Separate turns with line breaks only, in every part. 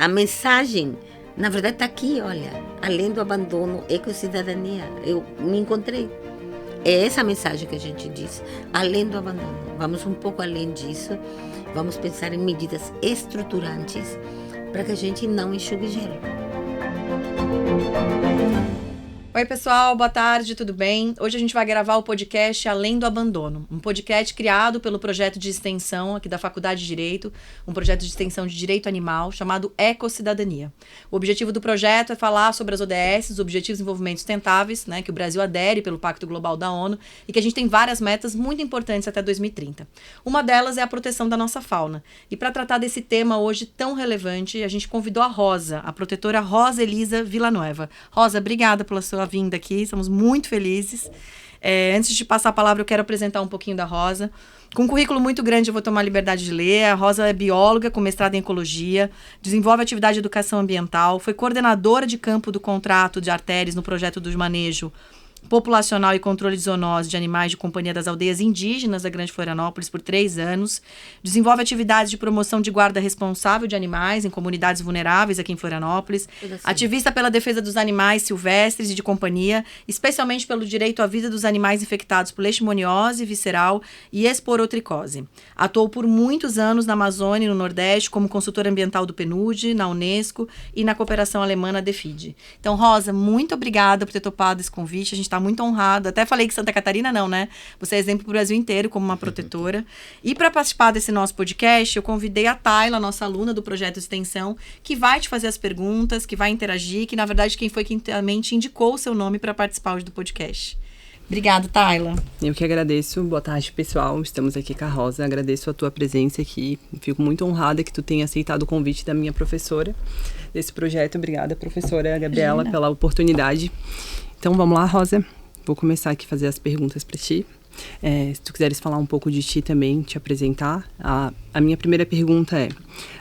a mensagem, na verdade, está aqui, olha. Além do abandono, ecossidadania. Eu me encontrei. É essa a mensagem que a gente diz. Além do abandono. Vamos um pouco além disso. Vamos pensar em medidas estruturantes para que a gente não enxugue gelo.
Oi, pessoal, boa tarde, tudo bem? Hoje a gente vai gravar o podcast Além do Abandono, um podcast criado pelo projeto de extensão aqui da Faculdade de Direito, um projeto de extensão de direito animal chamado Ecossidadania. O objetivo do projeto é falar sobre as ODS, os Objetivos de Desenvolvimento Sustentáveis, né, que o Brasil adere pelo Pacto Global da ONU e que a gente tem várias metas muito importantes até 2030. Uma delas é a proteção da nossa fauna. E para tratar desse tema hoje tão relevante, a gente convidou a Rosa, a protetora Rosa Elisa Villanueva. Rosa, obrigada pela sua vinda aqui, estamos muito felizes. Antes de passar a palavra, eu quero apresentar um pouquinho da Rosa. Com um currículo muito grande, eu vou tomar a liberdade de ler. A Rosa é bióloga com mestrado em ecologia, desenvolve atividade de educação ambiental, foi coordenadora de campo do contrato de artérias no projeto do manejo populacional e controle de zoonose de animais de companhia das aldeias indígenas da Grande Florianópolis por 3 anos. Desenvolve atividades de promoção de guarda responsável de animais em comunidades vulneráveis aqui em Florianópolis. Ativista pela defesa dos animais silvestres e de companhia, especialmente pelo direito à vida dos animais infectados por leishmaniose visceral e esporotricose. Atuou por muitos anos na Amazônia e no Nordeste como consultora ambiental do PNUD, na Unesco e na cooperação alemã na DEFID. Então, Rosa, muito obrigada por ter topado esse convite. A gente está muito honrado. Até falei que Santa Catarina não, né? Você é exemplo para o Brasil inteiro como uma protetora. E para participar desse nosso podcast, eu convidei a Tayla, nossa aluna do projeto de extensão, que vai te fazer as perguntas, que vai interagir, que na verdade quem foi que realmente indicou o seu nome para participar hoje do podcast. Obrigada, Tayla.
Eu que agradeço. Boa tarde, pessoal. Estamos aqui com a Rosa. Agradeço a tua presença aqui. Fico muito honrada que tu tenha aceitado o convite da minha professora desse projeto. Obrigada, professora Gabriela, pela oportunidade. Então, vamos lá, Rosa. Vou começar aqui a fazer as perguntas para ti. Se tu quiseres falar um pouco de ti também, te apresentar. A minha primeira pergunta é: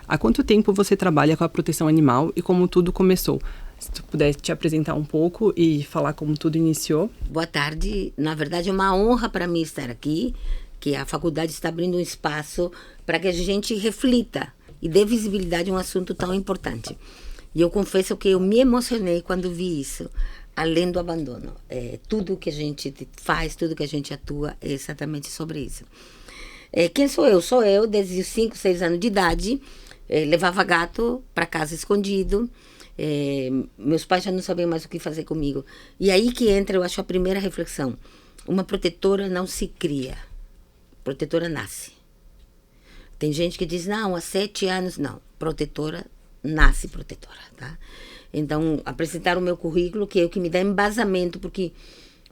há quanto tempo você trabalha com a proteção animal e como tudo começou? Se tu pudesse te apresentar um pouco e falar como tudo iniciou.
Boa tarde. Na verdade, é uma honra para mim estar aqui, que a faculdade está abrindo um espaço para que a gente reflita e dê visibilidade a um assunto tão importante. E eu confesso que eu me emocionei quando vi isso. Além do abandono. Tudo que a gente faz, tudo que a gente atua é exatamente sobre isso. Quem sou eu? Sou eu, desde os 5, 6 anos de idade, levava gato para casa escondido. Meus pais já não sabiam mais o que fazer comigo. E aí que entra, eu acho, a primeira reflexão. Uma protetora não se cria. Protetora nasce. Tem gente que diz, não, há 7 anos, não. Protetora nasce protetora, tá? Então, apresentar o meu currículo, que é o que me dá embasamento, porque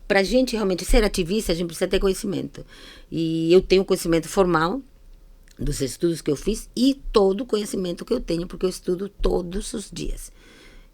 para a gente realmente ser ativista, a gente precisa ter conhecimento. E eu tenho conhecimento formal dos estudos que eu fiz e todo o conhecimento que eu tenho, porque eu estudo todos os dias.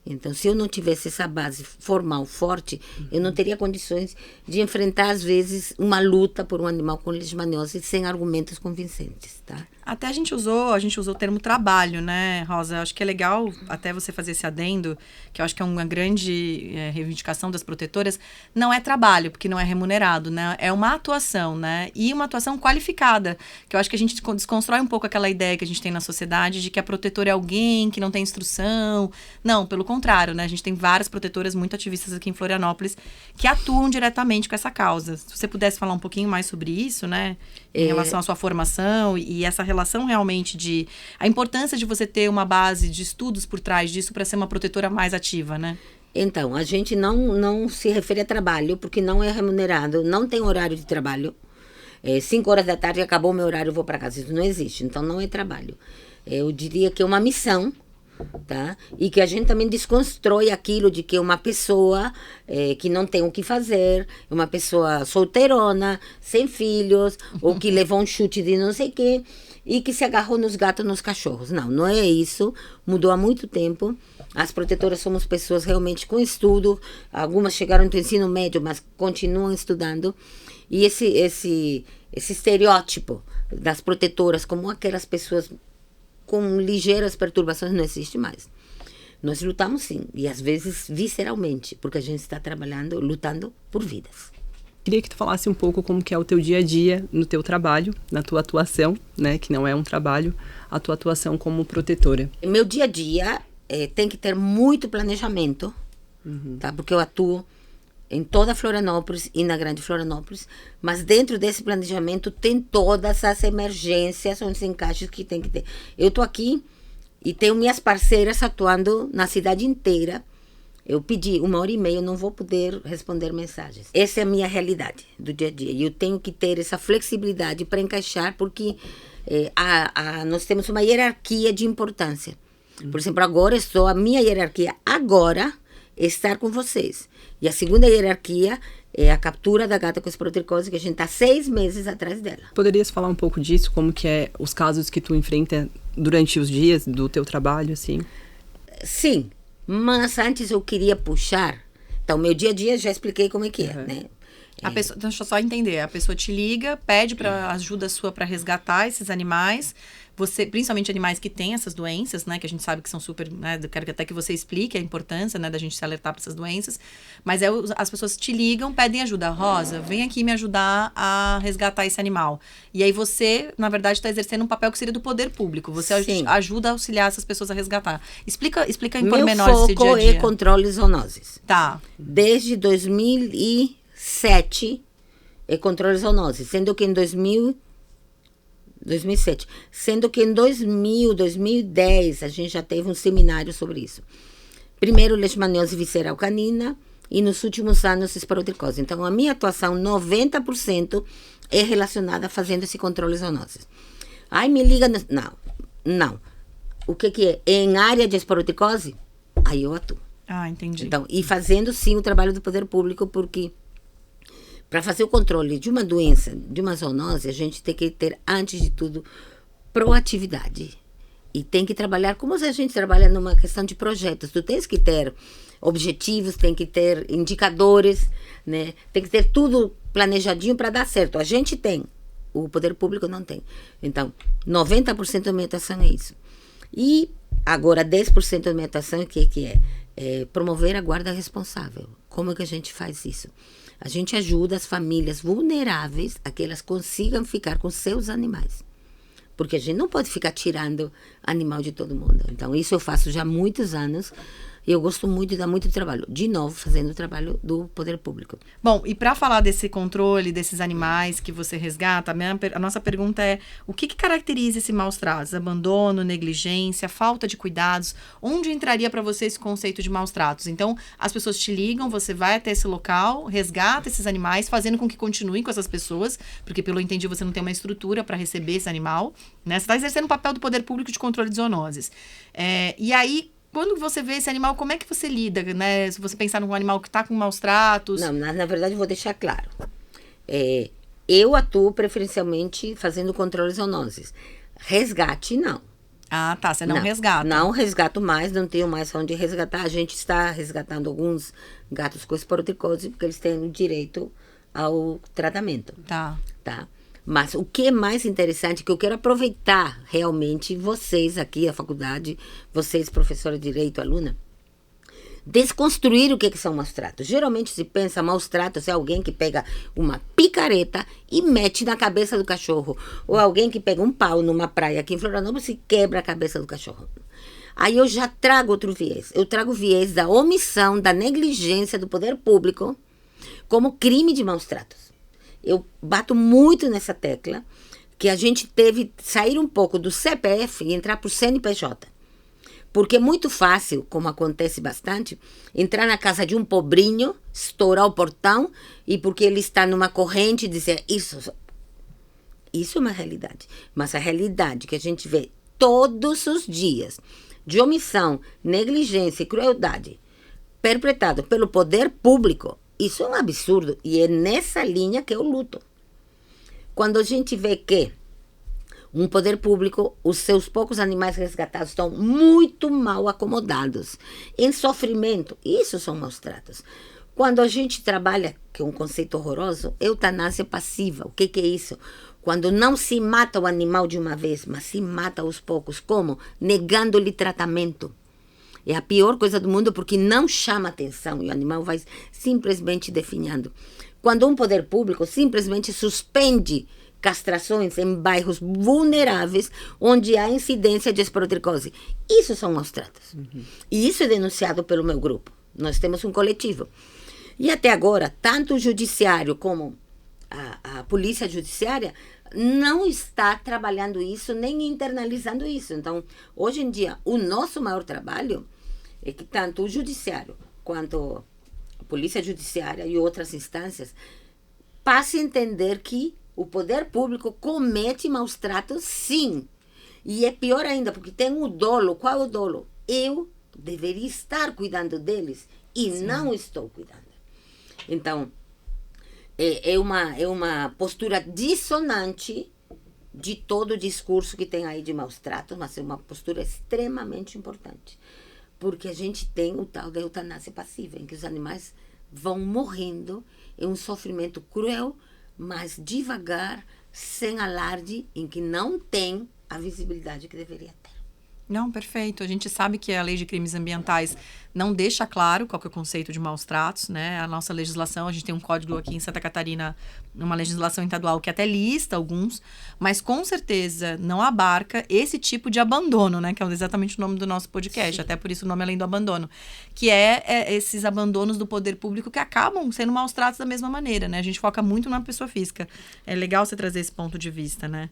Então, se eu não tivesse essa base formal forte, eu não teria condições de enfrentar, às vezes, uma luta por um animal com leishmaniose sem argumentos convincentes, tá?
Até a gente usou o termo trabalho, né, Rosa? Acho que é legal até você fazer esse adendo, que eu acho que é uma grande reivindicação das protetoras. Não é trabalho, porque não é remunerado, né? É uma atuação, né? E uma atuação qualificada, que eu acho que a gente desconstrói um pouco aquela ideia que a gente tem na sociedade de que a protetora é alguém que não tem instrução. Não, pelo contrário, né? A gente tem várias protetoras muito ativistas aqui em Florianópolis que atuam diretamente com essa causa. Se você pudesse falar um pouquinho mais sobre isso, né? Em relação à sua formação e essa relação realmente de... A importância de você ter uma base de estudos por trás disso para ser uma protetora mais ativa, né?
Então, a gente não se refere a trabalho, porque não é remunerado, não tem horário de trabalho. 5 horas da tarde, acabou o meu horário, eu vou para casa. Isso não existe, então não é trabalho. Eu diria que é uma missão, tá? E que a gente também desconstrói aquilo de que uma pessoa que não tem o que fazer, uma pessoa solteirona, sem filhos, ou que levou um chute de não sei o quê, e que se agarrou nos gatos, nos cachorros. Não, não é isso. Mudou há muito tempo. As protetoras somos pessoas realmente com estudo. Algumas chegaram no ensino médio, mas continuam estudando. E esse estereótipo das protetoras como aquelas pessoas com ligeiras perturbações não existe mais. Nós lutamos sim, e às vezes visceralmente, porque a gente está trabalhando, lutando por vidas.
Queria que tu falasse um pouco como que é o teu dia a dia no teu trabalho, na tua atuação, né, que não é um trabalho, a tua atuação como protetora.
Meu dia a dia tem que ter muito planejamento, tá? Porque eu atuo em toda Florianópolis e na Grande Florianópolis, mas dentro desse planejamento tem todas as emergências, os encaixes que tem que ter. Eu estou aqui e tenho minhas parceiras atuando na cidade inteira. Eu pedi 1h30, eu não vou poder responder mensagens. Essa é a minha realidade do dia a dia. E eu tenho que ter essa flexibilidade para encaixar, porque nós temos uma hierarquia de importância. Por exemplo, agora a minha hierarquia agora é estar com vocês. E a segunda hierarquia é a captura da gata com esporotricose, que a gente está 6 meses atrás dela.
Poderias falar um pouco disso, como que é os casos que tu enfrenta durante os dias do teu trabalho, assim?
Sim. Mas antes eu queria puxar. Então, meu dia a dia já expliquei como é que é, né?
A pessoa, deixa eu só entender. A pessoa te liga, pede para ajuda sua para resgatar esses animais. Você, principalmente animais que têm essas doenças, né? Que a gente sabe que são super, né? Eu quero até que você explique a importância, né? Da gente se alertar para essas doenças. Mas as pessoas te ligam, pedem ajuda. Rosa, vem aqui me ajudar a resgatar esse animal. E aí você, na verdade, está exercendo um papel que seria do poder público. Você ajuda a auxiliar essas pessoas a resgatar. Explica em pormenores esse dia a dia.
Meu foco é controle de zoonoses.
Tá.
Desde 2007 é controle de zoonoses, sendo que em 2007. Sendo que em 2010 a gente já teve um seminário sobre isso. Primeiro, leishmaniose visceral canina e nos últimos anos, esporotricose. Então, a minha atuação, 90% é relacionada a fazendo esse controle de zoonoses. Ai, me liga... Não. O que é? Em área de esporotricose, aí eu atuo.
Ah, entendi.
Então, e fazendo, sim, o trabalho do poder público, porque... Para fazer o controle de uma doença, de uma zoonose, a gente tem que ter, antes de tudo, proatividade. E tem que trabalhar como se a gente trabalha numa questão de projetos. Tu tens que ter objetivos, tem que ter indicadores, né? Tem que ter tudo planejadinho para dar certo. A gente tem, o poder público não tem. Então, 90% da minha atuação é isso. E agora, 10% da minha atuação, o que é? É promover a guarda responsável. Como é que a gente faz isso? A gente ajuda as famílias vulneráveis a que elas consigam ficar com seus animais. Porque a gente não pode ficar tirando animal de todo mundo. Então, isso eu faço já há muitos anos. E eu gosto muito e dá muito trabalho. De novo, fazendo o trabalho do poder público.
Bom, e para falar desse controle desses animais que você resgata, a nossa pergunta é: o que caracteriza esse maus tratos? Abandono, negligência, falta de cuidados? Onde entraria para você esse conceito de maus tratos? Então, as pessoas te ligam, você vai até esse local, resgata esses animais, fazendo com que continuem com essas pessoas, porque, pelo entendi, você não tem uma estrutura para receber esse animal, né? Você está exercendo o papel do poder público de controle de zoonoses. E aí, quando você vê esse animal, como é que você lida, né? Se você pensar num animal que está com maus tratos...
Não, na verdade, eu vou deixar claro. Eu atuo preferencialmente fazendo controle de zoonoses. Resgate, não.
Ah, tá. Você não resgata.
Não resgato mais, não tenho mais onde resgatar. A gente está resgatando alguns gatos com esporotricose, porque eles têm o direito ao tratamento.
Tá.
Mas o que é mais interessante, que eu quero aproveitar realmente vocês aqui, a faculdade, vocês, professora de direito, aluna, desconstruir o que são maus tratos. Geralmente se pensa maus tratos é alguém que pega uma picareta e mete na cabeça do cachorro. Ou alguém que pega um pau numa praia aqui em Florianópolis e quebra a cabeça do cachorro. Aí eu já trago outro viés. Eu trago o viés da omissão, da negligência do poder público como crime de maus tratos. Eu bato muito nessa tecla, que a gente teve que sair um pouco do CPF e entrar para o CNPJ. Porque é muito fácil, como acontece bastante, entrar na casa de um pobrinho, estourar o portão, e porque ele está numa corrente, dizer isso é uma realidade. Mas a realidade que a gente vê todos os dias, de omissão, negligência e crueldade, perpetrado pelo poder público, isso é um absurdo, e é nessa linha que eu luto. Quando a gente vê que um poder público, os seus poucos animais resgatados estão muito mal acomodados, em sofrimento, isso são maus tratos. Quando a gente trabalha, que é um conceito horroroso, eutanásia passiva, o que é isso? Quando não se mata o animal de uma vez, mas se mata aos poucos, como? Negando-lhe tratamento. É a pior coisa do mundo porque não chama atenção e o animal vai simplesmente definhando. Quando um poder público simplesmente suspende castrações em bairros vulneráveis onde há incidência de esporotricose. Isso são maus tratos. E isso é denunciado pelo meu grupo. Nós temos um coletivo. E até agora, tanto o judiciário como a polícia judiciária não está trabalhando isso nem internalizando isso. Então, hoje em dia, o nosso maior trabalho é que tanto o judiciário quanto a polícia judiciária e outras instâncias passem a entender que o poder público comete maus tratos, sim. E é pior ainda, porque tem o dolo. Qual é o dolo? Eu deveria estar cuidando deles e não estou cuidando. Então, é uma postura dissonante de todo o discurso que tem aí de maus tratos, mas é uma postura extremamente importante. Porque a gente tem o tal da eutanásia passiva, em que os animais vão morrendo em um sofrimento cruel, mas devagar, sem alarde, em que não tem a visibilidade que deveria ter.
Não, perfeito. A gente sabe que a lei de crimes ambientais não deixa claro qual que é o conceito de maus tratos, né? A nossa legislação, a gente tem um código aqui em Santa Catarina, uma legislação estadual que até lista alguns, mas com certeza não abarca esse tipo de abandono, né? Que é exatamente o nome do nosso podcast, até por isso o nome Além do Abandono, que é esses abandonos do poder público que acabam sendo maus tratos da mesma maneira, né? A gente foca muito na pessoa física. É legal você trazer esse ponto de vista, né?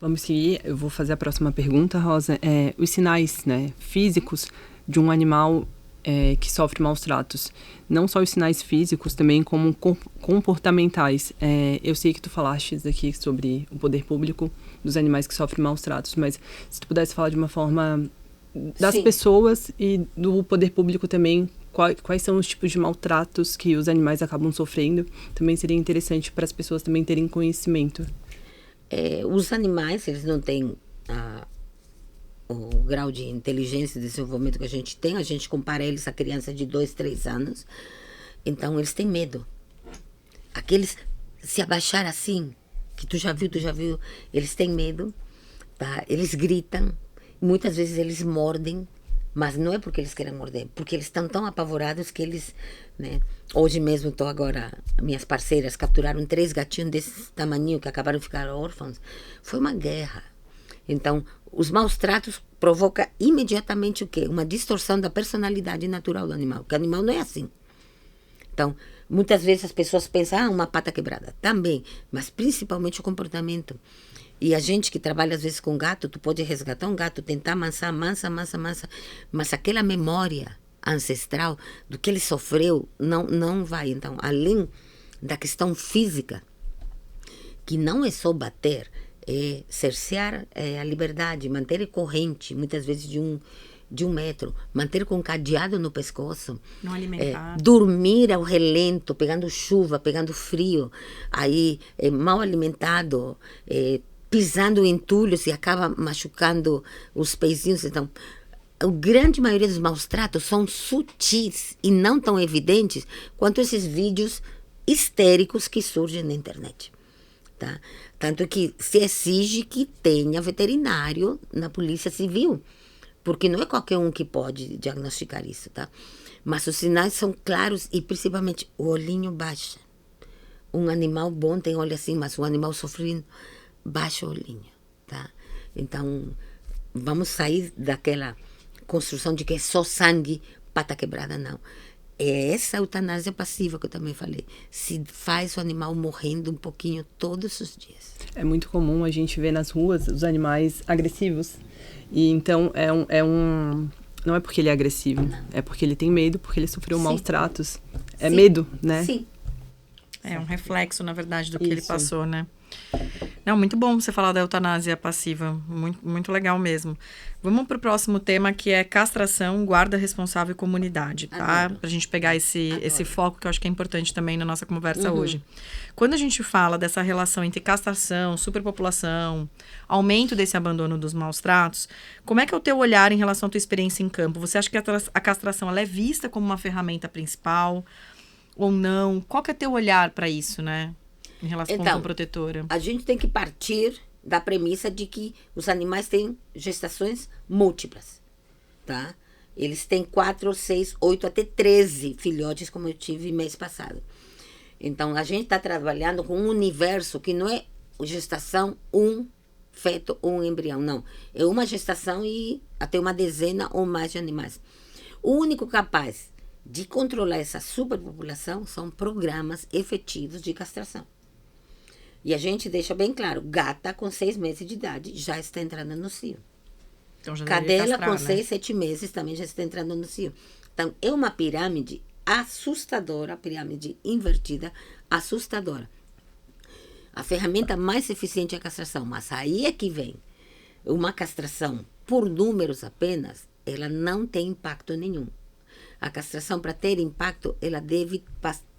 Vamos seguir, eu vou fazer a próxima pergunta, Rosa. Os sinais, né, físicos de um animal que sofre maus tratos. Não só os sinais físicos, também como comportamentais. Eu sei que tu falaste aqui sobre o poder público dos animais que sofrem maus tratos, mas se tu pudesse falar de uma forma das pessoas e do poder público também, quais são os tipos de maltratos que os animais acabam sofrendo, também seria interessante para as pessoas também terem conhecimento.
Os animais, eles não têm o grau de inteligência e desenvolvimento que a gente compara eles a criança de 2, 3 anos, então eles têm medo. Aqueles se abaixar assim, que tu já viu, eles têm medo, tá? Eles gritam, muitas vezes eles mordem, mas não é porque eles querem morder, porque eles estão tão apavorados que eles, né? Hoje mesmo minhas parceiras capturaram 3 gatinhos desse tamanho que acabaram de ficar órfãos. Foi uma guerra. Então, os maus tratos provocam imediatamente o quê? Uma distorção da personalidade natural do animal, porque o animal não é assim. Então, muitas vezes as pessoas pensam, uma pata quebrada. Também, mas principalmente o comportamento. E a gente que trabalha às vezes com gato, tu pode resgatar um gato, tentar amansar, mansa, mas aquela memória ancestral do que ele sofreu não vai. Então, além da questão física, que não é só bater, é cercear a liberdade, manter corrente, muitas vezes de um metro, manter com cadeado no pescoço,
não alimentar,
dormir ao relento, pegando chuva, pegando frio, aí mal alimentado, pisando em entulhos e acaba machucando os peizinhos. Então, a grande maioria dos maus tratos são sutis e não tão evidentes quanto esses vídeos histéricos que surgem na internet. Tá? Tanto que se exige que tenha veterinário na Polícia Civil, porque não é qualquer um que pode diagnosticar isso. Tá? Mas os sinais são claros e principalmente o olhinho baixa. Um animal bom tem olho assim, mas um animal sofrendo baixa o olhinho. Tá? Então, vamos sair daquela construção de que é só sangue, pata quebrada, não. É essa eutanásia passiva que eu também falei. Se faz o animal morrendo um pouquinho todos os dias.
É muito comum a gente ver nas ruas os animais agressivos. E então não é porque ele é agressivo, é porque ele tem medo, porque ele sofreu maus tratos. É medo, né?
Sim.
É um reflexo, na verdade, do que ele passou, né? Não, muito bom você falar da eutanásia passiva, muito, muito legal mesmo. Vamos para o próximo tema, que é castração, guarda responsável e comunidade, tá? Para a gente pegar esse foco que eu acho que é importante também na nossa conversa hoje. Quando a gente fala dessa relação entre castração, superpopulação, aumento desse abandono dos maus tratos, como é que é o teu olhar em relação à tua experiência em campo? Você acha que a castração ela é vista como uma ferramenta principal ou não? Qual que é teu olhar para isso, né? Em relação à protetora.
A gente tem que partir da premissa de que os animais têm gestações múltiplas, tá? Eles têm 4, 6, 8, até 13 filhotes, como eu tive mês passado. Então, a gente está trabalhando com um universo que não é gestação, um feto ou um embrião, não. É uma gestação e até uma dezena ou mais de animais. O único capaz de controlar essa superpopulação são programas efetivos de castração. E a gente deixa bem claro, gata com 6 meses de idade já está entrando no cio.
Então já
Cadela
castrar,
com
né?
6, 7 meses também já está entrando no cio. Então, é uma pirâmide assustadora, pirâmide invertida, assustadora. A ferramenta mais eficiente é a castração, mas aí é que vem. Uma castração por números apenas, ela não tem impacto nenhum. A castração, para ter impacto, ela deve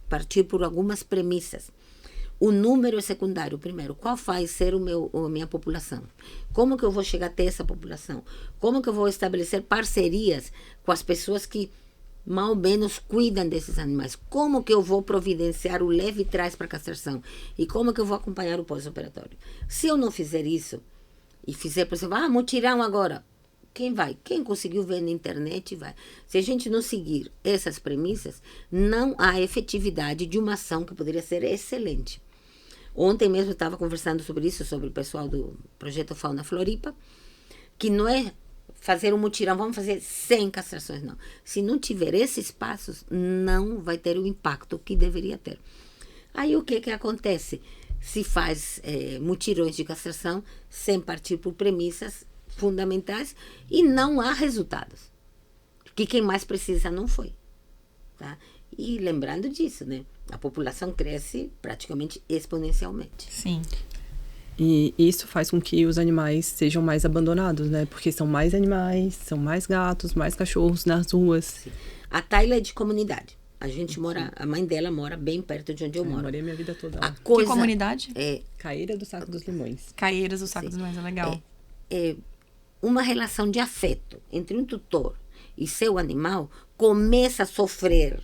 partir por algumas premissas. O número é secundário. Primeiro, qual vai ser a minha população? Como que eu vou chegar até essa população? Como que eu vou estabelecer parcerias com as pessoas que mal ou menos cuidam desses animais? Como que eu vou providenciar o leve e trás para a castração? E como que eu vou acompanhar o pós-operatório? Se eu não fizer isso, e fizer, por exemplo, mutirão agora, quem vai? Quem conseguiu ver na internet vai. Se a gente não seguir essas premissas, não há efetividade de uma ação que poderia ser excelente. Ontem mesmo eu estava conversando sobre isso, sobre o pessoal do Projeto Fauna Floripa, que não é fazer um mutirão, vamos fazer 100 castrações, não. Se não tiver esses passos, não vai ter o impacto que deveria ter. Aí o que acontece? Se faz mutirões de castração sem partir por premissas fundamentais e não há resultados. Porque quem mais precisa não foi. Tá? E lembrando disso, né? A população cresce praticamente exponencialmente.
Sim.
E isso faz com que os animais sejam mais abandonados, né? Porque são mais animais, são mais gatos, mais cachorros nas ruas.
Sim. A Tayla é de comunidade. A gente mora, a mãe dela mora bem perto de onde eu moro.
Eu morei minha vida toda
A
lá.
coisa
Que comunidade?
Caeira do Saco dos Limões.
Caieiras do Saco dos Limões, é legal.
Uma relação de afeto entre um tutor e seu animal começa a sofrer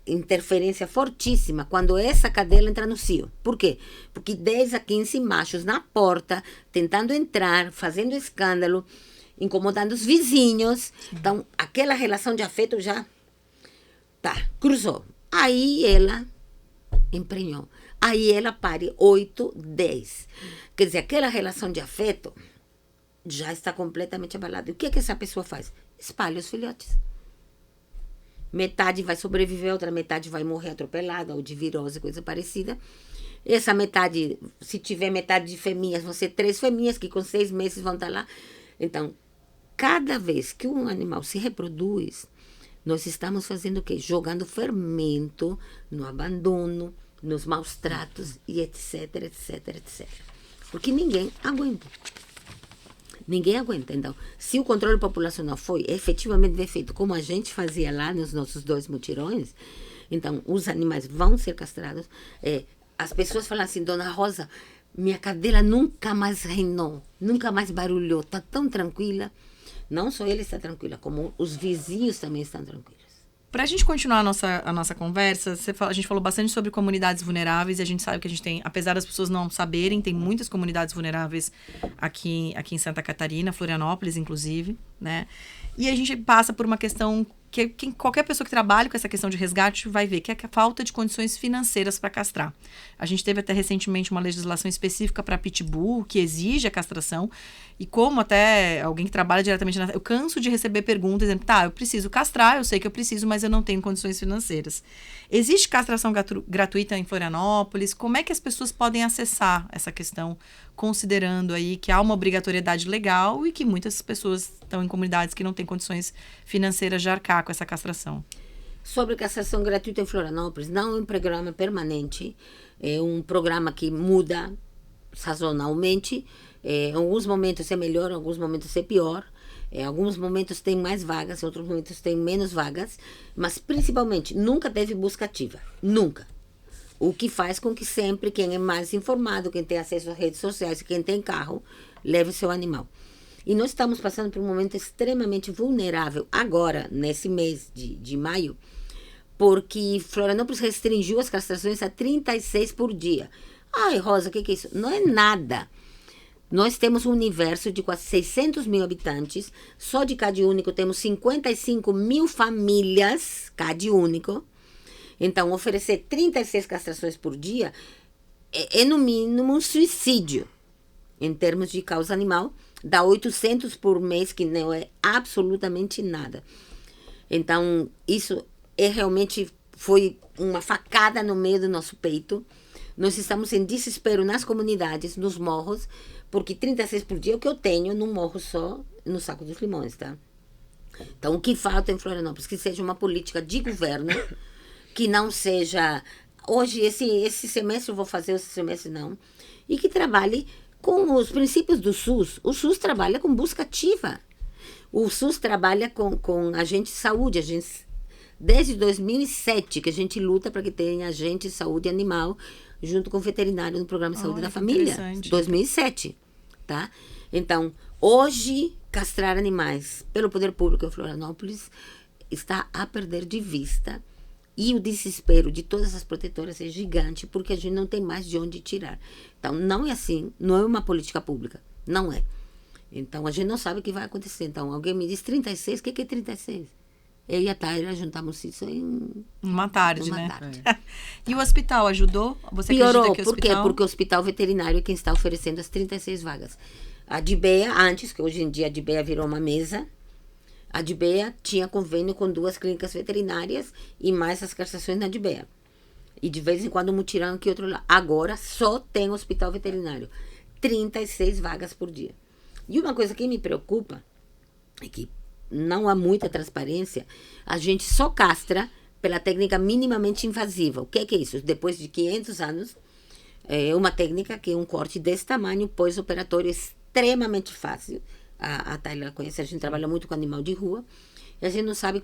interferência fortíssima quando essa cadela entra no cio. Por quê? Porque 10 a 15 machos na porta, tentando entrar, fazendo escândalo, incomodando os vizinhos. Então, aquela relação de afeto já cruzou. Aí ela emprenhou. Aí ela pare 8, 10. Quer dizer, aquela relação de afeto já está completamente abalada. E o que essa pessoa faz? Espalha os filhotes. Metade vai sobreviver, outra metade vai morrer atropelada, ou de virose, coisa parecida. Essa metade, se tiver metade de fêmeas, vão ser 3 fêmeas que com 6 meses vão estar lá. Então, cada vez que um animal se reproduz, nós estamos fazendo o quê? Jogando fermento no abandono, nos maus tratos e etc, etc, etc. Porque ninguém aguenta. Ninguém aguenta. Então, se o controle populacional foi efetivamente bem feito, como a gente fazia lá nos nossos 2 mutirões, então, os animais vão ser castrados. As pessoas falam assim, Dona Rosa, minha cadela nunca mais reinou, nunca mais barulhou, está tão tranquila. Não só ele está tranquila, como os vizinhos também estão tranquilos.
Para a gente continuar a nossa conversa, a gente falou bastante sobre comunidades vulneráveis e a gente sabe que a gente tem, apesar das pessoas não saberem, tem muitas comunidades vulneráveis aqui em Santa Catarina, Florianópolis, inclusive, né? E a gente passa por uma questão que qualquer pessoa que trabalhe com essa questão de resgate vai ver, que é a falta de condições financeiras para castrar. A gente teve até recentemente uma legislação específica para pitbull, que exige a castração, e como até alguém que trabalha diretamente eu canso de receber perguntas, dizendo, eu preciso castrar, eu sei que eu preciso, mas eu não tenho condições financeiras. Existe castração gratuita em Florianópolis? Como é que as pessoas podem acessar essa questão, considerando aí que há uma obrigatoriedade legal e que muitas pessoas estão em comunidades que não têm condições financeiras de arcar com essa castração?
Sobre castração gratuita em Florianópolis, não é um programa permanente, é um programa que muda sazonalmente. Em alguns momentos é melhor, em alguns momentos é pior. Em alguns momentos tem mais vagas, em outros momentos tem menos vagas, mas principalmente nunca teve busca ativa, nunca. O que faz com que sempre quem é mais informado, quem tem acesso às redes sociais, quem tem carro, leve o seu animal. E nós estamos passando por um momento extremamente vulnerável agora, nesse mês de maio, porque Florianópolis restringiu as castrações a 36 por dia. Ai, Rosa, o que é isso? Não é nada. Nós temos um universo de quase 600 mil habitantes. Só de Cade-Único temos 55 mil famílias, Cade-Único. Então, oferecer 36 castrações por dia é no mínimo um suicídio. Em termos de causa animal, dá 800 por mês, que não é absolutamente nada. Então, isso realmente foi uma facada no meio do nosso peito. Nós estamos em desespero nas comunidades, nos morros, porque 36 por dia é o que eu tenho num morro só, no Saco dos Limões, tá? Então, o que falta em Florianópolis? Que seja uma política de governo, que não seja, hoje, esse semestre eu vou fazer, esse semestre não, e que trabalhe com os princípios do SUS. O SUS trabalha com busca ativa. O SUS trabalha com agente de saúde. Desde 2007 que a gente luta para que tenha agente de saúde animal junto com o veterinário no Programa de Saúde da Família. 2007, tá? Então, hoje, castrar animais pelo poder público em Florianópolis está a perder de vista. E o desespero de todas as protetoras é gigante, porque a gente não tem mais de onde tirar. Então, não é assim, não é uma política pública, não é. Então, a gente não sabe o que vai acontecer. Então, alguém me diz 36, o que é 36? Eu e a Taira juntamos isso em
uma tarde,
uma
né?
tarde.
E o hospital ajudou? Você
Piorou,
acredita que o
por quê? Porque o hospital veterinário é quem está oferecendo as 36 vagas. A DBEA, antes, que hoje em dia a DBEA virou uma mesa, a DBEA tinha convênio com 2 clínicas veterinárias e mais as castrações na DBEA. E de vez em quando mutirão aqui outro lado. Agora só tem hospital veterinário. 36 vagas por dia. E uma coisa que me preocupa é que não há muita transparência. A gente só castra pela técnica minimamente invasiva. O que é isso? Depois de 500 anos, é uma técnica que é um corte desse tamanho, pós-operatório extremamente fácil. A Taylor conhece, a gente trabalha muito com animal de rua. E a gente não sabe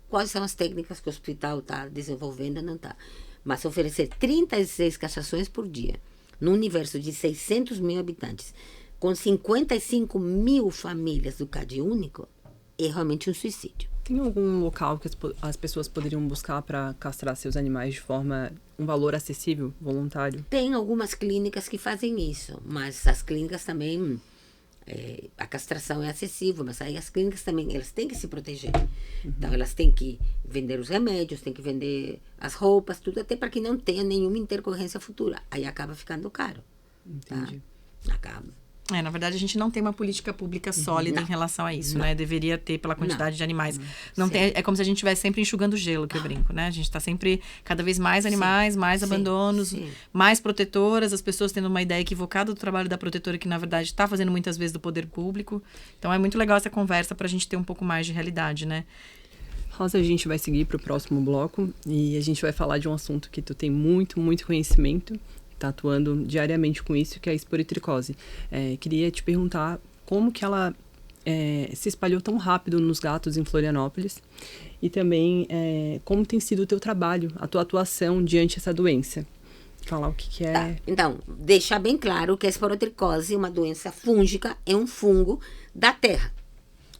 quais são as técnicas que o hospital está desenvolvendo, não está. Mas oferecer 36 castrações por dia, num universo de 600 mil habitantes, com 55 mil famílias do Cade-Único, é realmente um suicídio.
Tem algum local que as pessoas poderiam buscar para castrar seus animais de forma, um valor acessível, voluntário? Tem
algumas clínicas que fazem isso, mas as clínicas também, a castração é acessível, mas aí as clínicas também, elas têm que se proteger. Então, elas têm que vender os remédios, têm que vender as roupas, tudo, até para que não tenha nenhuma intercorrência futura. Aí acaba ficando caro.
Entendi.
Tá? Acaba.
Na verdade, a gente não tem uma política pública sólida em relação a isso, né? Deveria ter pela quantidade de animais. Não tem, é como se a gente estivesse sempre enxugando gelo, que eu brinco, né? A gente está sempre, cada vez mais animais, mais abandonos, mais protetoras, as pessoas tendo uma ideia equivocada do trabalho da protetora, que na verdade está fazendo muitas vezes do poder público. Então, é muito legal essa conversa para a gente ter um pouco mais de realidade, né?
Rosa, a gente vai seguir para o próximo bloco e a gente vai falar de um assunto que tu tem muito, muito conhecimento, está atuando diariamente com isso, que é a esporotricose. Queria te perguntar como que ela se espalhou tão rápido nos gatos em Florianópolis e também como tem sido o teu trabalho, a tua atuação diante dessa doença. Falar o que é...
Tá. Então, deixar bem claro que a esporotricose é uma doença fúngica, é um fungo da terra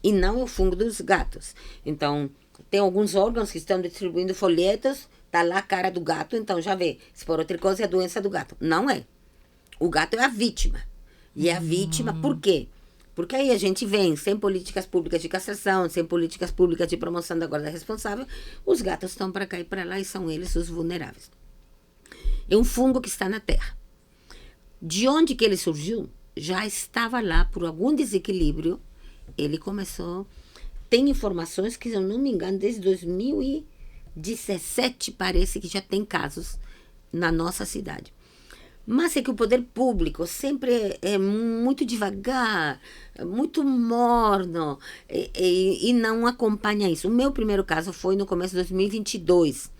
e não é o fungo dos gatos. Então, tem alguns órgãos que estão distribuindo folhetos. Tá lá a cara do gato, então já vê. Esporotricose é a doença do gato. Não é. O gato é a vítima. E é a vítima, por quê? Porque aí a gente vem sem políticas públicas de castração, sem políticas públicas de promoção da guarda responsável, os gatos estão para cá e para lá e são eles os vulneráveis. É um fungo que está na terra. De onde que ele surgiu? Já estava lá por algum desequilíbrio. Ele começou... Tem informações que, se eu não me engano, desde 2017 parece que já tem casos na nossa cidade. Mas é que o poder público sempre é muito devagar, muito morno e não acompanha isso. O meu primeiro caso foi no começo de 2022,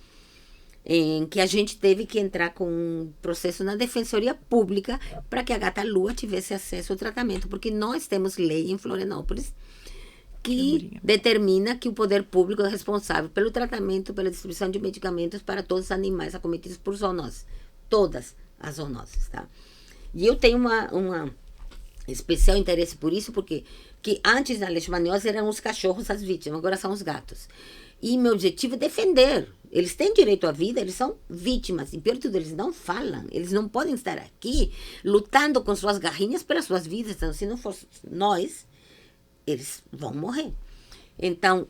em que a gente teve que entrar com um processo na Defensoria Pública para que a gata Lua tivesse acesso ao tratamento, porque nós temos lei em Florianópolis que determina que o poder público é responsável pelo tratamento, pela distribuição de medicamentos para todos os animais acometidos por zoonoses. Todas as zoonoses, tá? E eu tenho uma especial interesse por isso, porque que antes na leishmaniose eram os cachorros as vítimas, agora são os gatos. E meu objetivo é defender. Eles têm direito à vida, eles são vítimas. E pior de tudo, eles não falam. Eles não podem estar aqui lutando com suas garrinhas pelas suas vidas. Então, se não fosse nós, eles vão morrer. Então,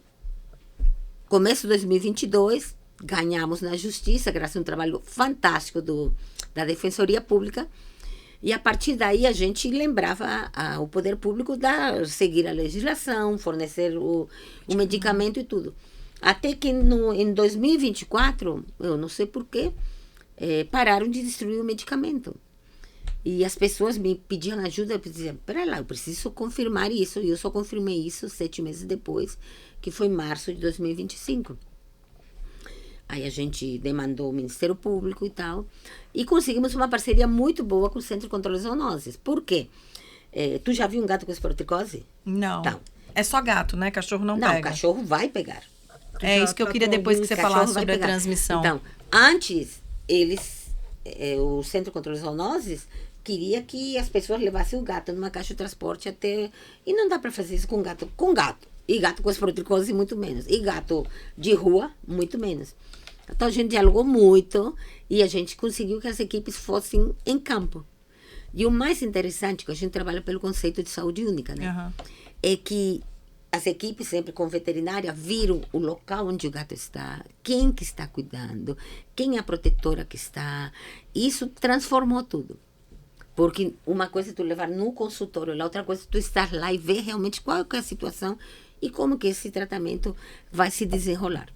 começo de 2022, ganhamos na justiça, graças a um trabalho fantástico da Defensoria Pública. E a partir daí a gente lembrava o poder público de seguir a legislação, fornecer o medicamento e tudo. Até que em 2024, eu não sei porquê, pararam de distribuir o medicamento. E as pessoas me pediam ajuda, eu dizia, pera lá, eu preciso confirmar isso. E eu só confirmei isso 7 meses depois, que foi março de 2025. Aí a gente demandou o Ministério Público e tal, e conseguimos uma parceria muito boa com o Centro de Controle de Zoonoses. Por quê? Tu já viu um gato com esporotricose?
Não.
Então,
É só gato, né? Cachorro não pega.
Não, cachorro vai pegar.
É isso que eu queria depois que você falasse sobre a transmissão.
Então, antes, o Centro de Controle de Zoonoses queria que as pessoas levassem o gato numa caixa de transporte até... E não dá para fazer isso com gato. Com gato. E gato com esporotricose, muito menos. E gato de rua, muito menos. Então, a gente dialogou muito e a gente conseguiu que as equipes fossem em campo. E o mais interessante, que a gente trabalha pelo conceito de saúde única, né? É que as equipes, sempre com veterinária, viram o local onde o gato está, quem que está cuidando, quem é a protetora que está. Isso transformou tudo. Porque uma coisa é tu levar no consultório, a outra coisa é tu estar lá e ver realmente qual é a situação e como que esse tratamento vai se desenrolar.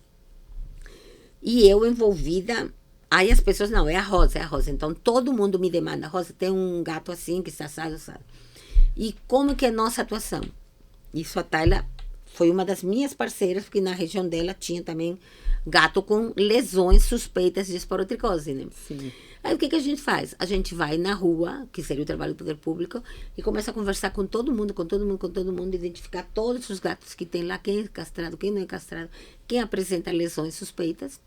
E eu envolvida, aí as pessoas, não, é a Rosa. Então todo mundo me demanda, Rosa, tem um gato assim que está assado. E como que é a nossa atuação? Isso a Tayla foi uma das minhas parceiras, porque na região dela tinha também gato com lesões suspeitas de esporotricose, né?
Sim.
Aí o que a gente faz? A gente vai na rua, que seria o trabalho do poder público, e começa a conversar com todo mundo, identificar todos os gatos que tem lá, quem é castrado, quem não é castrado, quem apresenta lesões suspeitas.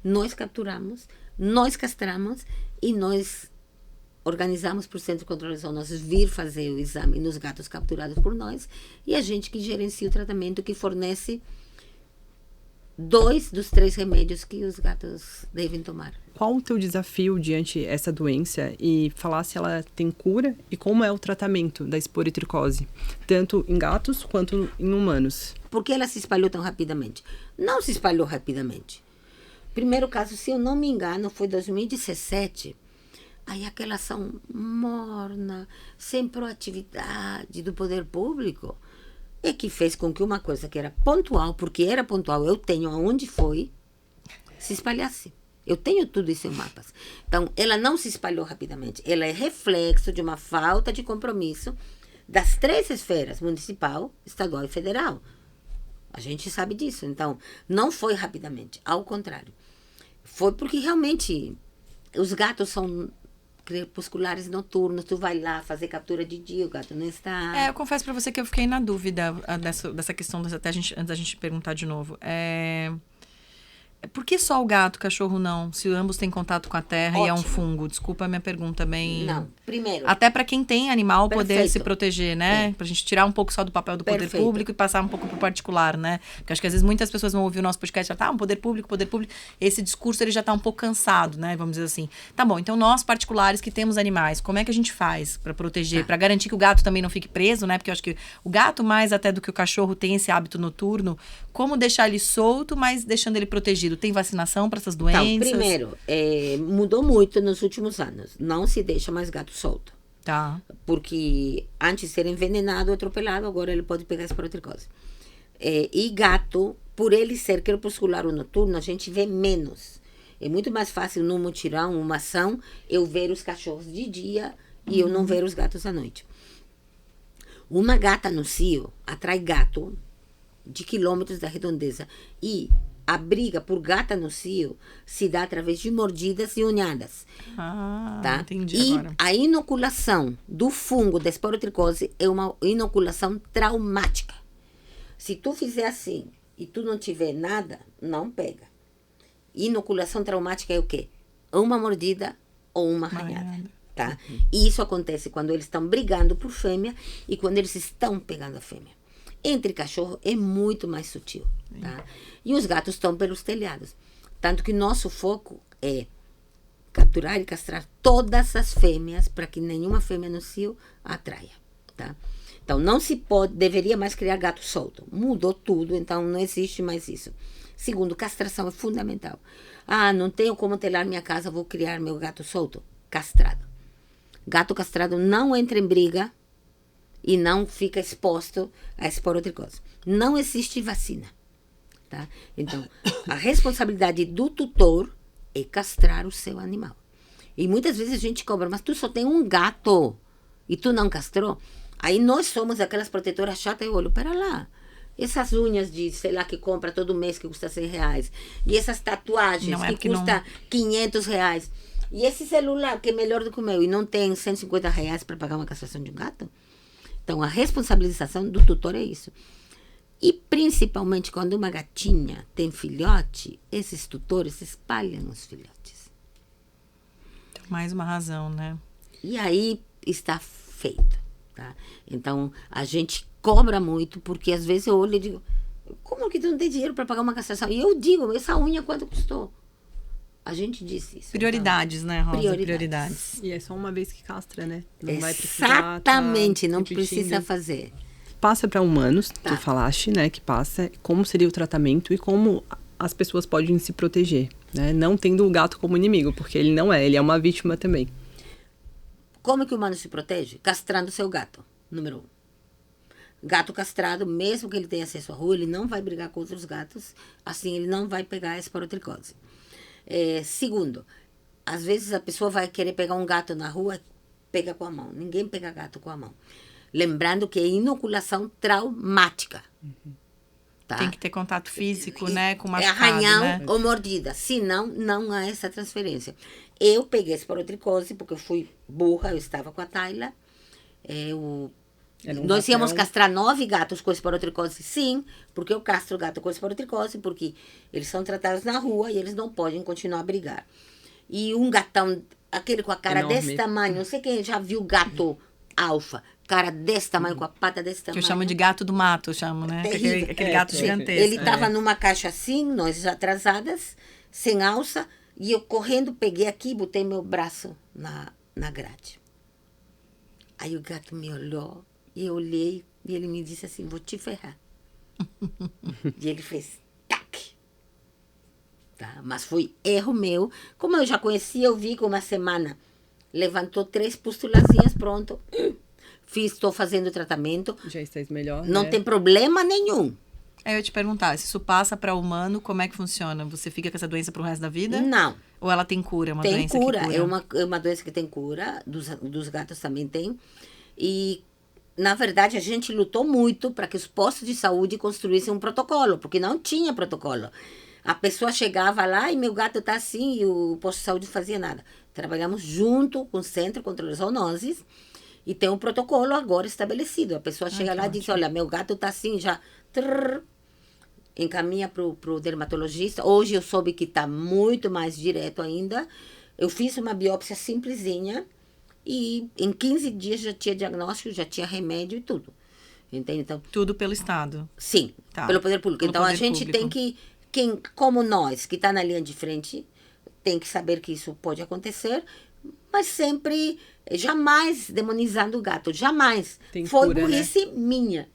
Nós capturamos, nós castramos e nós organizamos para o Centro de Controle de Zoonoses vir fazer o exame nos gatos capturados por nós e a gente que gerencia o tratamento, que fornece 2 dos 3 remédios que os gatos devem tomar.
Qual o teu desafio diante essa doença e falar se ela tem cura e como é o tratamento da esporotricose, tanto em gatos quanto em humanos?
Por que ela se espalhou tão rapidamente? Não se espalhou rapidamente. Primeiro caso, se eu não me engano, foi 2017. Aí aquela ação morna, sem proatividade do poder público, é que fez com que uma coisa que era pontual, porque era pontual, eu tenho aonde foi, se espalhasse. Eu tenho tudo isso em mapas. Então, ela não se espalhou rapidamente. Ela é reflexo de uma falta de compromisso das 3 esferas, municipal, estadual e federal. A gente sabe disso. Então, não foi rapidamente. Ao contrário. Foi porque realmente os gatos são crepusculares noturnos, tu vai lá fazer captura de dia, o gato não está...
Eu confesso pra você que eu fiquei na dúvida dessa questão, até antes da gente perguntar de novo. Por que só o gato, o cachorro não? Se ambos têm contato com a terra. Ótimo. E é um fungo. Desculpa a minha pergunta bem...
Não, primeiro...
Até para quem tem animal poder
Perfeito.
se proteger, né? Pra gente tirar um pouco só do papel do poder
Perfeito.
público e passar um pouco pro particular, né? Porque acho que às vezes muitas pessoas vão ouvir o nosso podcast e falar, poder público. Esse discurso ele já tá um pouco cansado, né? Vamos dizer assim. Tá bom, então nós particulares que temos animais, como é que a gente faz para proteger? Para garantir que o gato também não fique preso, né? Porque eu acho que o gato, mais até do que o cachorro, tem esse hábito noturno. Como deixar ele solto, mas deixando ele protegido? Tem vacinação para essas doenças?
Então, primeiro, mudou muito nos últimos anos. Não se deixa mais gato solto.
Tá.
Porque antes de ser envenenado ou atropelado, agora ele pode pegar esporotricose. E gato, por ele ser crepuscular ou noturno, a gente vê menos. É muito mais fácil num mutirão, uma ação, eu ver os cachorros de dia e eu não ver os gatos à noite. Uma gata no cio atrai gato de quilômetros da redondeza. E a briga por gata no cio se dá através de mordidas e unhadas. Tá?
Entendi
e
agora.
a inoculação do fungo da esporotricose é uma inoculação traumática. Se tu fizer assim e tu não tiver nada, não pega. Inoculação traumática é o quê? Uma mordida ou uma arranhada. tá? E isso acontece quando eles estão brigando por fêmea e quando eles estão pegando a fêmea. Entre cachorro é muito mais sutil, tá? E os gatos estão pelos telhados. Tanto que nosso foco é capturar e castrar todas as fêmeas para que nenhuma fêmea no cio atraia, tá? Então, não se pode, deveria mais criar gato solto. Mudou tudo, então não existe mais isso. Segundo, castração é fundamental. Ah, não tenho como telar minha casa, vou criar meu gato solto. Castrado. Gato castrado não entra em briga e não fica exposto à esporotricose. Não existe vacina, tá? Então, a responsabilidade do tutor é castrar o seu animal. E muitas vezes a gente cobra, mas tu só tem um gato e tu não castrou? Aí nós somos aquelas protetoras chatas, eu olho, pera lá, essas unhas de, sei lá, que compra todo mês que custa R$100, e essas tatuagens que custa R$500, e esse celular que é melhor do que o meu, e não tem R$150 para pagar uma castração de um gato? Então, a responsabilização do tutor é isso. E, principalmente, quando uma gatinha tem filhote, esses tutores espalham os filhotes.
Mais uma razão, né?
E aí está feito, tá? Então, a gente cobra muito, porque às vezes eu olho e digo, como que tu não tem dinheiro para pagar uma castração? E eu digo, essa unha quanto custou? A gente disse isso.
Prioridades,
então,
né, Rosa?
Prioridades.
E é só uma vez que castra, né? Não vai precisar
Exatamente, não precisa fazer.
Passa para humanos, tu falaste, né, que passa, como seria o tratamento e como as pessoas podem se proteger, né? Não tendo o gato como inimigo, porque ele não é, ele é uma vítima também.
Como que o humano se protege? Castrando seu gato, número 1. Gato castrado, mesmo que ele tenha acesso à rua, ele não vai brigar com outros gatos, assim ele não vai pegar a esporotricose. Segundo, às vezes a pessoa vai querer pegar um gato na rua, pega com a mão. Ninguém pega gato com a mão. Lembrando que é inoculação traumática. Tá?
Tem que ter contato físico, né? Com machucado,
arranhão,
né?
ou mordida. Senão, não há essa transferência. Eu peguei esporotricose porque eu fui burra, eu estava com a Tayla. Nós íamos castrar 9 gatos com esporotricose, sim, porque eu castro gato com esporotricose, porque eles são tratados na rua e eles não podem continuar a brigar. E um gatão, aquele com a cara
enorme.
desse tamanho, não sei quem já viu gato alfa, cara desse tamanho, com a pata desse tamanho.
Que eu chamo de gato do mato, eu chamo, né? Aquele gato gigantesco.
Ele estava numa caixa assim, nós atrasadas, sem alça, e eu correndo, peguei aqui e botei meu braço na grade. Aí o gato me olhou, e eu olhei, e ele me disse assim, vou te ferrar. E ele fez, tac. Tá? Mas foi erro meu. Como eu já conhecia, eu vi que uma semana levantou 3 pustulazinhas, pronto. Estou fazendo o tratamento.
Já estás melhor,
Não
né?
tem problema nenhum.
Eu ia te perguntar, se isso passa para humano, como é que funciona? Você fica com essa doença pro resto da vida?
Não.
Ou ela tem cura? Uma
Tem
doença
cura.
que cura?
É uma doença que tem cura. Dos gatos também tem. E, na verdade, a gente lutou muito para que os postos de saúde construíssem um protocolo, porque não tinha protocolo. A pessoa chegava lá e meu gato está assim e o posto de saúde não fazia nada. Trabalhamos junto com o Centro contra as Zoonoses e tem um protocolo agora estabelecido. A pessoa chega lá e diz, olha, meu gato está assim, já encaminha para o dermatologista. Hoje eu soube que está muito mais direto ainda. Eu fiz uma biópsia simplesinha e em 15 dias já tinha diagnóstico, já tinha remédio e tudo. Entende? Então,
tudo pelo Estado.
Sim,
Tá.
pelo poder público.
Pelo
Então,
poder
a gente
público.
tem que, como nós, que está na linha de frente, tem que saber que isso pode acontecer, mas sempre, jamais demonizando o gato, jamais.
Tem
Foi
cura,
burrice minha.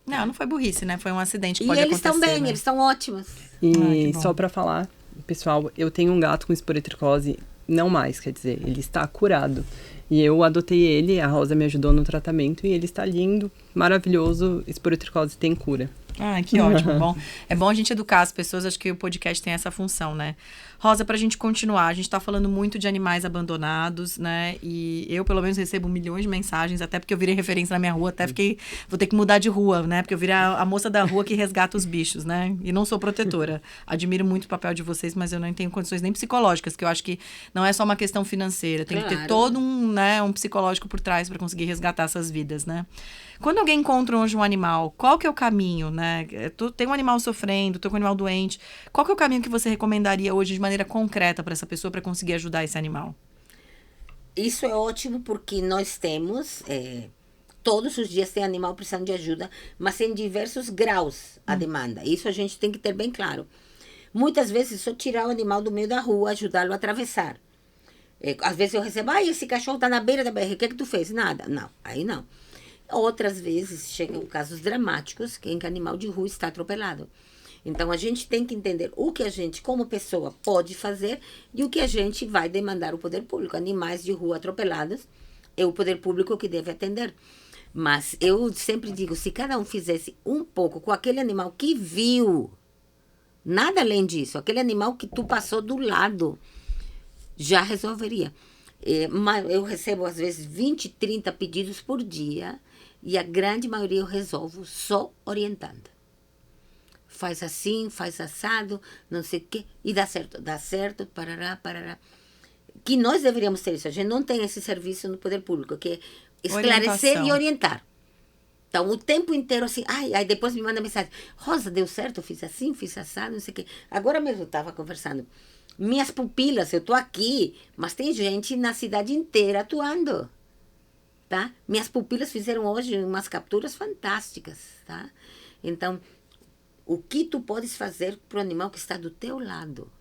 Não foi burrice, né? Foi um acidente que
E
pode
eles
acontecer.
estão bem,
né?
eles estão ótimos.
E
que bom.
só pra falar, pessoal, eu tenho um gato com esporotricose, não mais, quer dizer, ele está curado. E eu adotei ele, a Rosa me ajudou no tratamento e ele está lindo, maravilhoso, esporotricose tem cura.
Ah, que ótimo. Bom, é bom a gente educar as pessoas, acho que o podcast tem essa função, né? Rosa, pra gente continuar, a gente tá falando muito de animais abandonados, né? E eu, pelo menos, recebo milhões de mensagens, até porque eu virei referência na minha rua, até fiquei, vou ter que mudar de rua, né? Porque eu virei a moça da rua que resgata os bichos, né? E não sou protetora. Admiro muito o papel de vocês, mas eu não tenho condições nem psicológicas, que eu acho que não é só uma questão financeira, tem que ter
Claro.
todo um psicológico por trás pra conseguir resgatar essas vidas, né? Quando alguém encontra hoje um animal, qual que é o caminho, né? Tem um animal sofrendo, tô com um animal doente. Qual que é o caminho que você recomendaria hoje de maneira concreta para essa pessoa para conseguir ajudar esse animal?
Isso é ótimo porque nós temos, todos os dias tem animal precisando de ajuda, mas em diversos graus a demanda. Isso a gente tem que ter bem claro. Muitas vezes só tirar o animal do meio da rua, ajudá-lo a atravessar. Às vezes eu recebo, esse cachorro está na beira da BR, o que tu fez? Nada. Não, aí não. Outras vezes chegam casos dramáticos em que animal de rua está atropelado. Então, a gente tem que entender o que a gente, como pessoa, pode fazer e o que a gente vai demandar ao poder público. Animais de rua atropelados é o poder público que deve atender. Mas eu sempre digo, se cada um fizesse um pouco com aquele animal que viu, nada além disso, aquele animal que tu passou do lado, já resolveria. Mas eu recebo, às vezes, 20, 30 pedidos por dia e a grande maioria eu resolvo só orientando. Faz assim, faz assado, não sei o quê, e dá certo, parará, parará. Que nós deveríamos ter isso. A gente não tem esse serviço no poder público, que é esclarecer
Orientação.
e orientar. Então, o tempo inteiro assim, aí depois me manda mensagem, Rosa, deu certo, eu fiz assim, fiz assado, não sei o quê. Agora mesmo eu estava conversando, minhas pupilas, eu estou aqui, mas tem gente na cidade inteira atuando, tá? Minhas pupilas fizeram hoje umas capturas fantásticas, tá? Então, o que tu podes fazer para o animal que está do teu lado?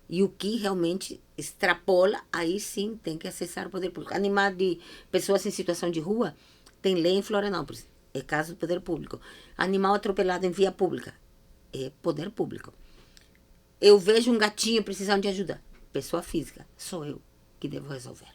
E o que realmente extrapola, aí sim tem que acessar o poder público. Animal de pessoas em situação de rua, tem lei em Florianópolis, é caso do poder público. Animal atropelado em via pública, é poder público. Eu vejo um gatinho precisando de ajuda, pessoa física, sou eu que devo resolver.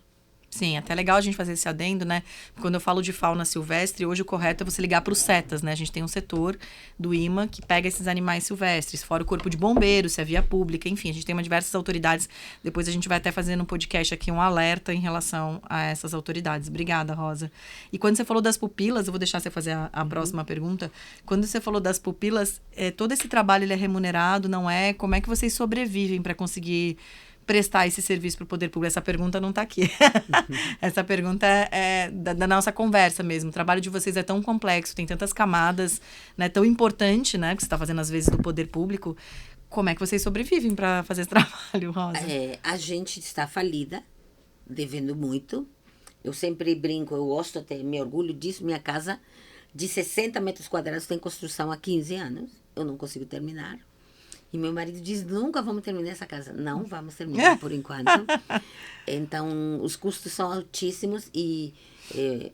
Sim, até legal a gente fazer esse adendo, né? Quando eu falo de fauna silvestre, hoje o correto é você ligar para os CETAS, né? A gente tem um setor do IMA que pega esses animais silvestres, fora o corpo de bombeiros, se é via pública, enfim, a gente tem diversas autoridades. Depois a gente vai até fazer no podcast aqui um alerta em relação a essas autoridades. Obrigada, Rosa. E quando você falou das pupilas, eu vou deixar você fazer a próxima pergunta. Quando você falou das pupilas, todo esse trabalho ele é remunerado, não é? Como é que vocês sobrevivem para conseguir prestar esse serviço para o poder público? Essa pergunta não está aqui. Essa pergunta é da nossa conversa mesmo. O trabalho de vocês é tão complexo, tem tantas camadas, né, tão importante, né, que você está fazendo às vezes do poder público. Como é que vocês sobrevivem para fazer esse trabalho, Rosa?
A gente está falida, devendo muito. Eu sempre brinco, eu gosto até, me orgulho disso. Minha casa de 60 metros quadrados tem construção há 15 anos. Eu não consigo terminar. E meu marido diz, nunca vamos terminar essa casa. Não vamos terminar por enquanto. Então, os custos são altíssimos e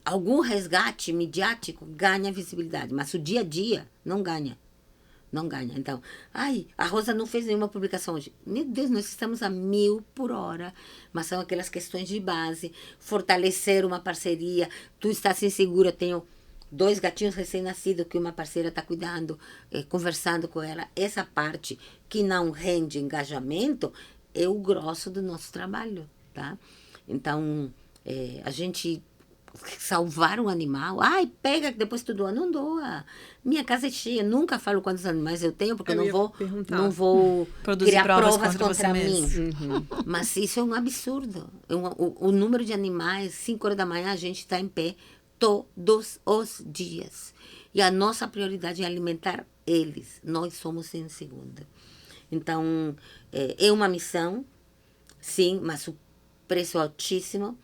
algum resgate midiático ganha visibilidade, mas o dia a dia não ganha. Não ganha. Então, a Rosa não fez nenhuma publicação hoje. Meu Deus, nós estamos a 1000 por hora, mas são aquelas questões de base, fortalecer uma parceria. Tu estás insegura, tenho 2 gatinhos recém-nascidos que uma parceira está cuidando, conversando com ela. Essa parte que não rende engajamento é o grosso do nosso trabalho, tá? Então, a gente salvar um animal, pega que depois tu doa. Não doa. Minha casa é cheia, nunca falo quantos animais eu tenho, porque eu não vou
produzir
criar provas
contra
contra mim.
Uhum.
Mas isso é um absurdo. O número de animais, 5 horas da manhã, a gente está em pé todos os dias. E a nossa prioridade é alimentar eles. Nós somos em segunda. Então, é uma missão, sim, mas o preço é altíssimo.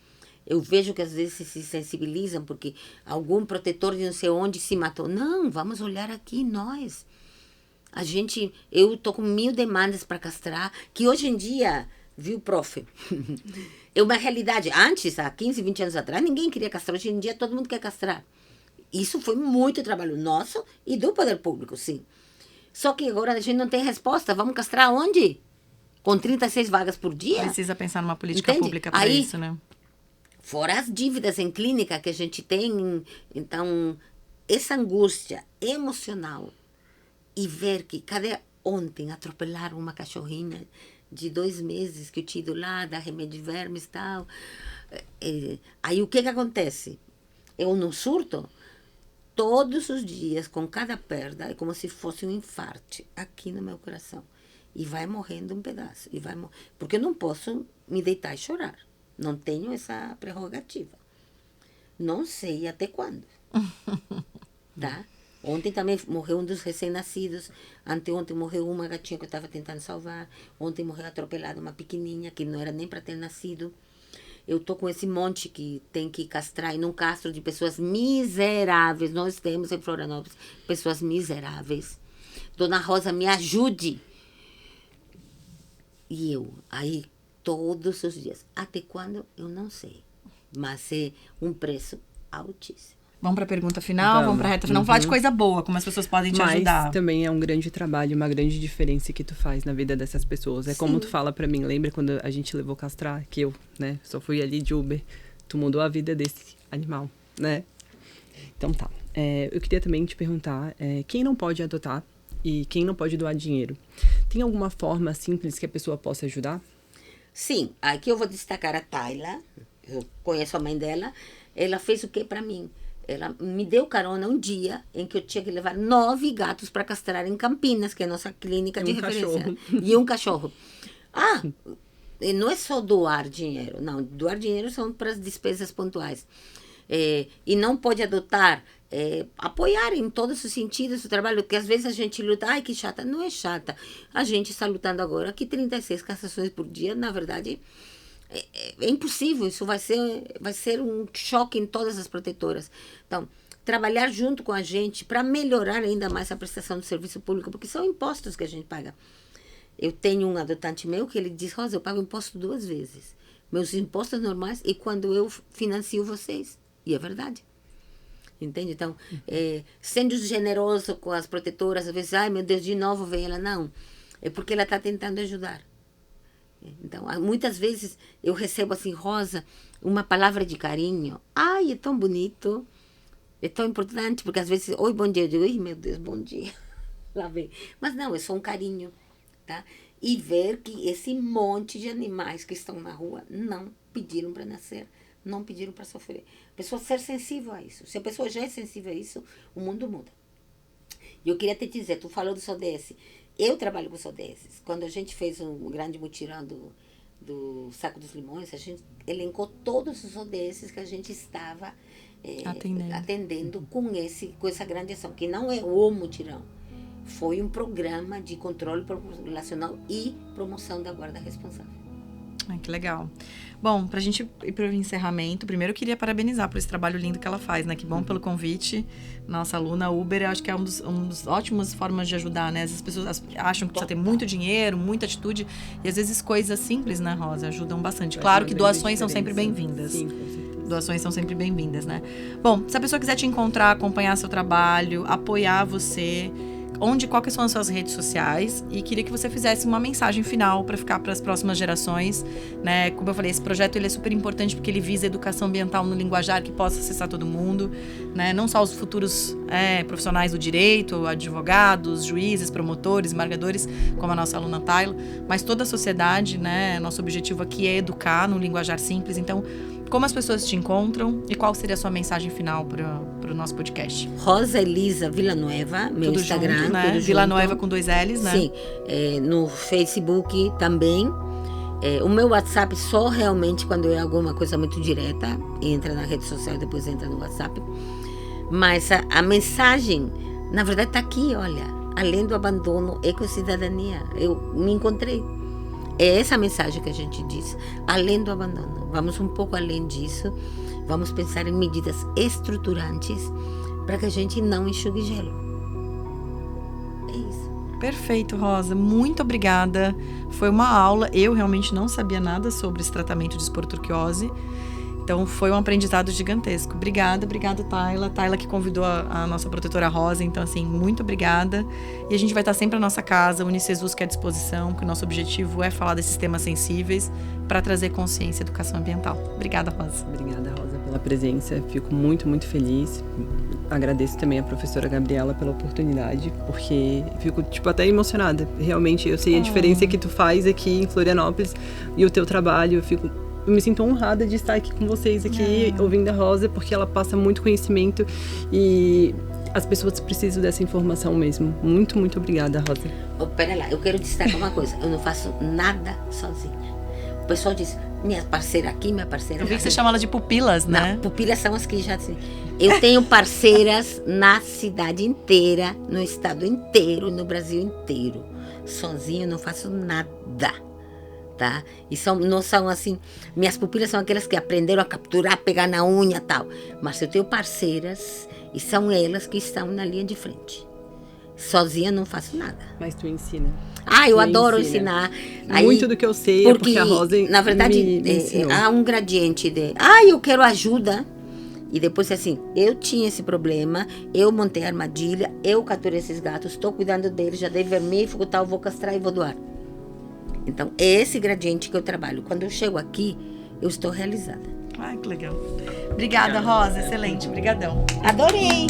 Eu vejo que às vezes se sensibilizam porque algum protetor de não sei onde se matou. Não, vamos olhar aqui nós. Eu tô com 1000 demandas para castrar, que hoje em dia, viu, prof? É uma realidade. Antes, há 15, 20 anos atrás, ninguém queria castrar. Hoje em dia, todo mundo quer castrar. Isso foi muito trabalho nosso e do poder público, sim. Só que agora a gente não tem resposta. Vamos castrar onde? Com 36 vagas por dia?
Precisa pensar numa política
Entende?
pública para
Aí,
isso, né?
Fora as dívidas em clínica que a gente tem. Então, essa angústia emocional e ver que ontem atropelaram uma cachorrinha de 2 meses que eu tinha ido lá, dar remédio de vermes e tal. Aí o que acontece? Eu não surto todos os dias, com cada perda, é como se fosse um infarte aqui no meu coração. E vai morrendo um pedaço. Porque eu não posso me deitar e chorar. Não tenho essa prerrogativa. Não sei até quando. Tá? Ontem também morreu um dos recém-nascidos. Anteontem morreu uma gatinha que eu estava tentando salvar. Ontem morreu atropelada uma pequenininha que não era nem para ter nascido. eu tô com esse monte que tem que castrar e não castro de pessoas miseráveis. Nós temos em Florianópolis pessoas miseráveis. Dona Rosa, me ajude. E eu, aí, todos os dias. Até quando? Eu não sei. Mas é um preço altíssimo.
Vamos para a pergunta final, vamos para a reta final. Falar de coisa boa, como as pessoas podem te ajudar.
Mas também é um grande trabalho, uma grande diferença que tu faz na vida dessas pessoas. É como tu fala pra mim, lembra quando a gente levou castrar, que eu, né, só fui ali de Uber. Tu mudou a vida desse animal, né? Então tá. Eu queria também te perguntar, quem não pode adotar e quem não pode doar dinheiro? Tem alguma forma simples que a pessoa possa ajudar?
Sim, aqui eu vou destacar a Tayla. Eu conheço a mãe dela. Ela fez o que para mim? Ela me deu carona um dia em que eu tinha que levar 9 gatos para castrar em Campinas, que é a nossa clínica de referência. E um cachorro. E não é só doar dinheiro. Não, doar dinheiro são para as despesas pontuais. E não pode adotar, apoiar em todos os sentidos o trabalho, porque às vezes a gente luta, ai que chata. Não é chata. A gente está lutando agora que 36 castrações por dia, na verdade... É impossível, isso vai ser um choque em todas as protetoras. Então, trabalhar junto com a gente para melhorar ainda mais a prestação do serviço público, porque são impostos que a gente paga. Eu tenho um adotante meu que ele diz, Rosa, eu pago imposto 2 vezes. Meus impostos normais e quando eu financio vocês. E é verdade. Entende? Então, sendo generoso com as protetoras, às vezes, ai meu Deus, de novo vem ela. Não, é porque ela está tentando ajudar. Então, muitas vezes eu recebo assim, Rosa, uma palavra de carinho. Ai, é tão bonito, é tão importante, porque às vezes, oi, bom dia, eu digo, ai, meu Deus, bom dia. Lá vem. Mas não, é só um carinho, tá? E ver que esse monte de animais que estão na rua não pediram para nascer, não pediram para sofrer. A pessoa ser sensível a isso. Se a pessoa já é sensível a isso, o mundo muda. E eu queria te dizer, tu falou do SODES. Eu trabalho com os ODS. Quando a gente fez um grande mutirão do Saco dos Limões, a gente elencou todos os ODS que a gente estava atendendo com essa grande ação, que não é o mutirão. Foi um programa de controle populacional e promoção da guarda responsável.
Que legal. Bom, pra gente ir pro encerramento, primeiro eu queria parabenizar por esse trabalho lindo que ela faz, né? Que bom pelo convite. Nossa aluna Uber, eu acho que é um dos ótimas formas de ajudar, né? As pessoas acham que precisa ter muito dinheiro, muita atitude, e às vezes coisas simples, né, Rosa, ajudam bastante. Claro que doações são sempre bem-vindas.
Sim, com certeza.
Doações são sempre bem-vindas, né? Bom, se a pessoa quiser te encontrar, acompanhar seu trabalho, apoiar você, quais são as suas redes sociais, e queria que você fizesse uma mensagem final para ficar para as próximas gerações, né? Como eu falei, esse projeto ele é super importante porque ele visa educação ambiental no linguajar que possa acessar todo mundo, né? Não só os futuros profissionais do direito, advogados, juízes, promotores, embargadores, como a nossa aluna Tayla, mas toda a sociedade, né? Nosso objetivo aqui é educar no linguajar simples. Então, como as pessoas te encontram e qual seria a sua mensagem final para o nosso podcast?
Rosa Elisa Villanueva, meu
tudo
Instagram.
Junto, né? Villanueva com 2 L's, né?
Sim, no Facebook também. O meu WhatsApp só realmente quando é alguma coisa muito direta, entra na rede social e depois entra no WhatsApp. Mas a mensagem, na verdade, está aqui, olha. Além do abandono, ecossidadania. Eu me encontrei. É essa a mensagem que a gente diz. Além do abandono. Vamos um pouco além disso. Vamos pensar em medidas estruturantes para que a gente não enxugue gelo. É isso.
Perfeito, Rosa. Muito obrigada. Foi uma aula. Eu realmente não sabia nada sobre esse tratamento de esporoturquiose. Então, foi um aprendizado gigantesco. Obrigada, Tayla. Tayla que convidou a nossa protetora Rosa. Então, assim, muito obrigada. E a gente vai estar sempre à nossa casa, Unicesus que é à disposição, porque o nosso objetivo é falar desses temas sensíveis para trazer consciência e educação ambiental. Obrigada, Rosa.
Obrigada, Rosa, pela presença. Fico muito, muito feliz. Agradeço também a professora Gabriela pela oportunidade, porque fico, até emocionada. Realmente, eu sei a diferença que tu faz aqui em Florianópolis e o teu trabalho. Eu me sinto honrada de estar aqui com vocês, ouvindo a Rosa, porque ela passa muito conhecimento e as pessoas precisam dessa informação mesmo. Muito, muito obrigada, Rosa.
Pera lá, eu quero destacar uma coisa. Eu não faço nada sozinha. O pessoal diz, minha parceira aqui, minha parceira lá.
Eu vi que você chama ela de pupilas, né?
Não, pupilas são as que já... Eu tenho parceiras na cidade inteira, no estado inteiro, no Brasil inteiro. Sozinha eu não faço nada. tá? E não são assim, minhas pupilas são aquelas que aprenderam a capturar, pegar na unha e tal. Mas eu tenho parceiras e são elas que estão na linha de frente. Sozinha não faço nada.
Mas tu ensina.
Eu adoro ensinar.
Muito do que eu sei porque a Rosa
na verdade,
me ensinou.
há um gradiente de, eu quero ajuda. E depois assim, eu tinha esse problema, eu montei a armadilha, eu capturei esses gatos, estou cuidando deles, já dei vermífugo, tal, vou castrar e vou doar. Então, é esse gradiente que eu trabalho. Quando eu chego aqui, eu estou realizada.
Ai, que legal. Obrigada, Rosa. Excelente. Obrigadão.
Adorei!